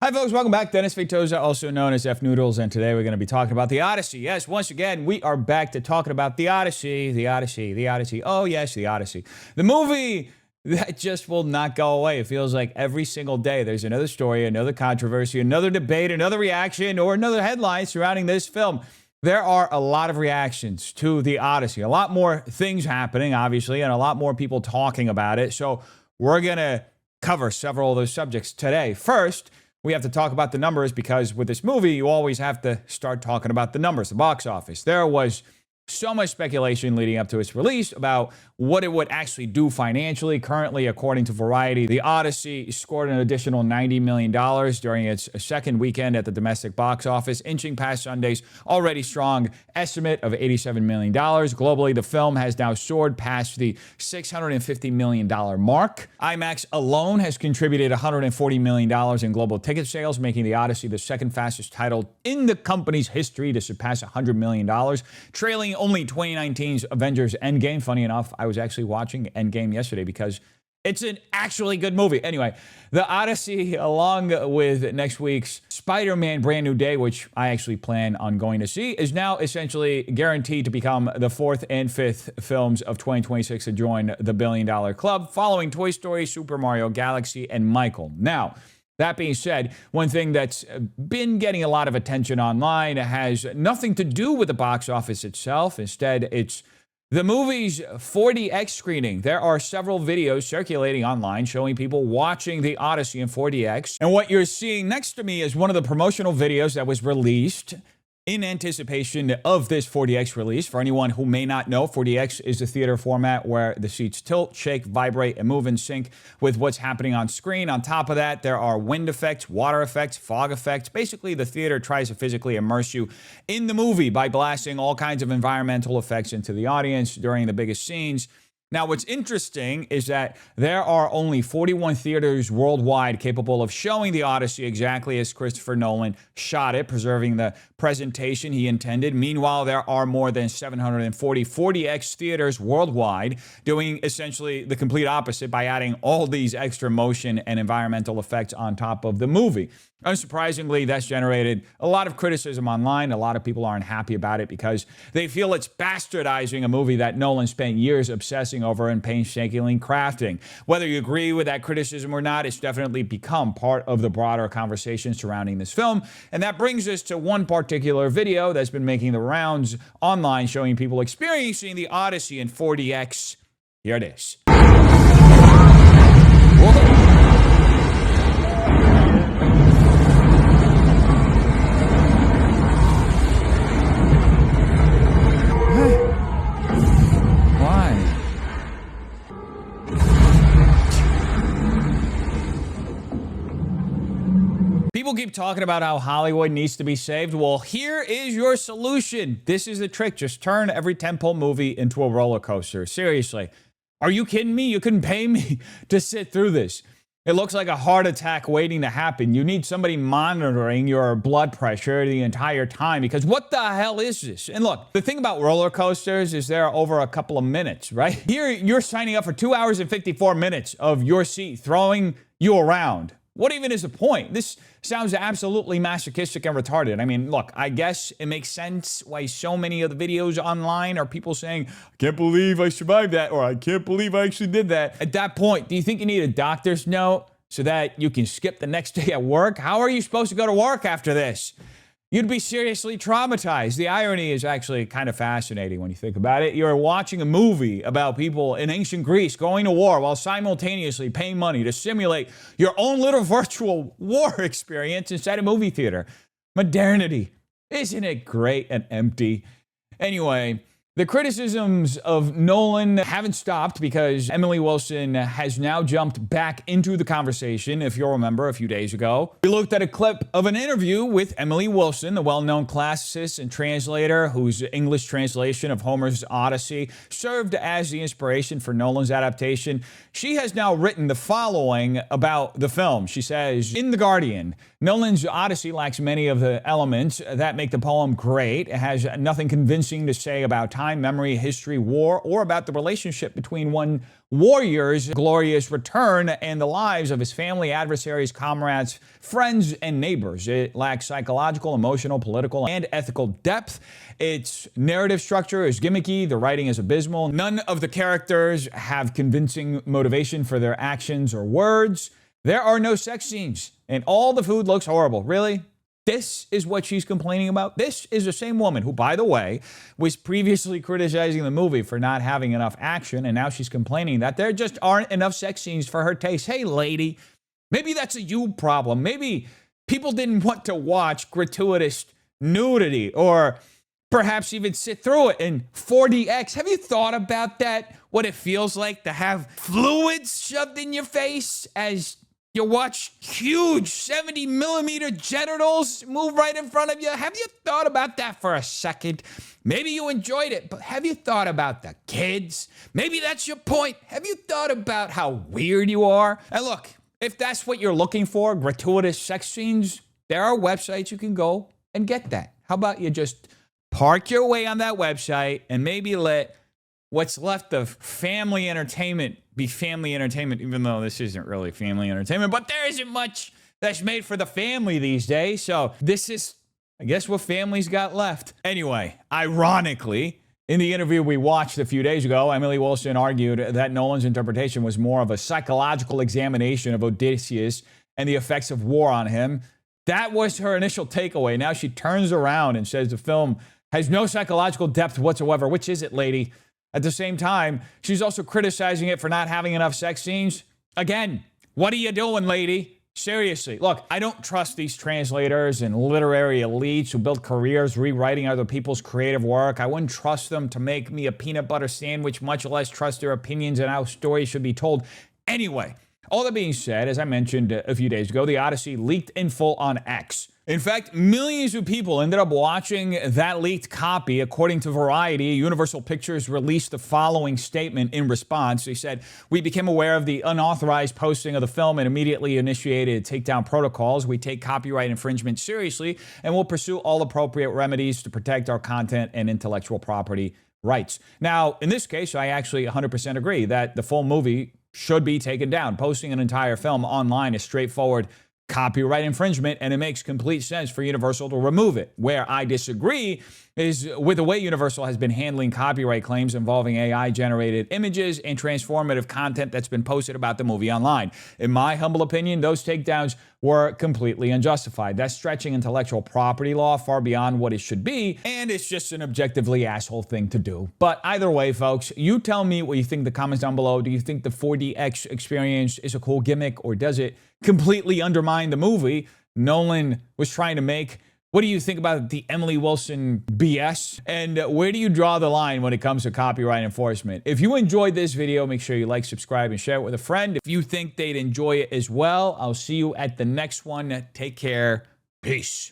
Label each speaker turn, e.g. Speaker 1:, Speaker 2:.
Speaker 1: Hi folks, welcome back. Dennis Vitoza, also known as F Noodles, and today we're going to be talking about the Odyssey. Yes, once again, we are back to talking about the Odyssey, the Odyssey, the Odyssey. Oh yes, the Odyssey. The movie that just will not go away. It feels like every single day there's another story, another controversy, another debate, another reaction, or another headline surrounding this film. There are a lot of reactions to the Odyssey, a lot more things happening, obviously, and a lot more people talking about it. So we're going to cover several of those subjects today. First, we have to talk about the numbers because with this movie, you always have to start talking about the numbers, the box office. There was so much speculation leading up to its release about what it would actually do financially. Currently, according to Variety, the Odyssey scored an additional $90 million during its second weekend at the domestic box office, inching past Sunday's already strong estimate of $87 million. Globally, the film has now soared past the $650 million mark. IMAX alone has contributed $140 million in global ticket sales, making the Odyssey the second fastest title in the company's history to surpass $100 million, trailing only 2019's Avengers Endgame. Funny enough, I was actually watching Endgame yesterday because it's an actually good movie. Anyway, the Odyssey, along with next week's Spider-Man Brand New Day, which I actually plan on going to see, is now essentially guaranteed to become the fourth and fifth films of 2026 to join the billion-dollar club, following Toy Story, Super Mario Galaxy, and Michael. Now, that being said, one thing that's been getting a lot of attention online has nothing to do with the box office itself. Instead, it's the movie's 4DX screening. There are several videos circulating online showing people watching the Odyssey in 4DX. And what you're seeing next to me is one of the promotional videos that was released in anticipation of this 4DX release. For anyone who may not know, 4DX is a theater format where the seats tilt, shake, vibrate, and move in sync with what's happening on screen. On top of that, there are wind effects, water effects, fog effects. Basically, the theater tries to physically immerse you in the movie by blasting all kinds of environmental effects into the audience during the biggest scenes. Now, what's interesting is that there are only 41 theaters worldwide capable of showing the Odyssey exactly as Christopher Nolan shot it, preserving the presentation he intended. Meanwhile, there are more than 740 4DX theaters worldwide doing essentially the complete opposite by adding all these extra motion and environmental effects on top of the movie. Unsurprisingly, that's generated a lot of criticism online. A lot of people aren't happy about it because they feel it's bastardizing a movie that Nolan spent years obsessing over and painstakingly crafting. Whether you agree with that criticism or not, it's definitely become part of the broader conversation surrounding this film. And that brings us to one particular video that's been making the rounds online showing people experiencing the Odyssey in 4DX. Here it is. Whoa. People keep talking about how Hollywood needs to be saved. Well, here is your solution. This is the trick. Just turn every tentpole movie into a roller coaster. Seriously. Are you kidding me? You couldn't pay me to sit through this. It looks like a heart attack waiting to happen. You need somebody monitoring your blood pressure the entire time because what the hell is this? And look, the thing about roller coasters is they're over a couple of minutes, right? Here, you're signing up for 2 hours and 54 minutes of your seat throwing you around. What even is the point? This sounds absolutely masochistic and retarded. I mean, look, I guess it makes sense why so many of the videos online are people saying, I can't believe I survived that, or I can't believe I actually did that. At that point, do you think you need a doctor's note so that you can skip the next day at work? How are you supposed to go to work after this? You'd be seriously traumatized. The irony is actually kind of fascinating when you think about it. You're watching a movie about people in ancient Greece going to war while simultaneously paying money to simulate your own little virtual war experience inside a movie theater. Modernity. Isn't it great and empty? Anyway, the criticisms of Nolan haven't stopped because Emily Wilson has now jumped back into the conversation. If you'll remember a few days ago, we looked at a clip of an interview with Emily Wilson, the well-known classicist and translator whose English translation of Homer's Odyssey served as the inspiration for Nolan's adaptation. She has now written the following about the film. She says, in The Guardian, Nolan's Odyssey lacks many of the elements that make the poem great. It has nothing convincing to say about time time, memory, history, war, or about the relationship between one warrior's glorious return and the lives of his family, adversaries, comrades, friends, and neighbors. It lacks psychological, emotional, political, and ethical depth. Its narrative structure is gimmicky. The writing is abysmal. None of the characters have convincing motivation for their actions or words. There are no sex scenes, and all the food looks horrible. Really? This is what she's complaining about? This is the same woman who, by the way, was previously criticizing the movie for not having enough action, and now she's complaining that there just aren't enough sex scenes for her taste. Hey, lady, maybe that's a you problem. Maybe people didn't want to watch gratuitous nudity or perhaps even sit through it in 4DX. Have you thought about that? What it feels like to have fluids shoved in your face as you watch huge 70mm genitals move right in front of you? Have you thought about that for a second? Maybe you enjoyed it, but have you thought about the kids? Maybe that's your point. Have you thought about how weird you are? And look, if that's what you're looking for, gratuitous sex scenes, there are websites you can go and get that. How about you just park your way on that website and maybe let what's left of family entertainment be family entertainment, even though this isn't really family entertainment, but there isn't much that's made for the family these days. So this is, I guess, what families got left. Anyway, ironically, in the interview we watched a few days ago, Emily Wilson argued that Nolan's interpretation was more of a psychological examination of Odysseus and the effects of war on him. That was her initial takeaway. Now she turns around and says the film has no psychological depth whatsoever. Which is it, lady? At the same time, she's also criticizing it for not having enough sex scenes. Again, what are you doing, lady? Seriously. Look, I don't trust these translators and literary elites who build careers rewriting other people's creative work. I wouldn't trust them to make me a peanut butter sandwich, much less trust their opinions and how stories should be told. Anyway, all that being said, as I mentioned a few days ago, the Odyssey leaked in full on X. In fact, millions of people ended up watching that leaked copy. According to Variety, Universal Pictures released the following statement in response. They said, "We became aware of the unauthorized posting of the film and immediately initiated takedown protocols. We take copyright infringement seriously and will pursue all appropriate remedies to protect our content and intellectual property rights." Now, in this case, I actually 100% agree that the full movie should be taken down. Posting an entire film online is straightforward copyright infringement, and it makes complete sense for Universal to remove it. Where I disagree is with the way Universal has been handling copyright claims involving AI-generated images and transformative content that's been posted about the movie online. In my humble opinion, those takedowns were completely unjustified. That's stretching intellectual property law far beyond what it should be, and it's just an objectively asshole thing to do. But either way, folks, you tell me what you think in the comments down below. Do you think the 4DX experience is a cool gimmick, or does it completely undermine the movie Nolan was trying to make? What do you think about the Emily Wilson BS? And where do you draw the line when it comes to copyright enforcement? If you enjoyed this video, make sure you like, subscribe, and share it with a friend. If you think they'd enjoy it as well, I'll see you at the next one. Take care. Peace.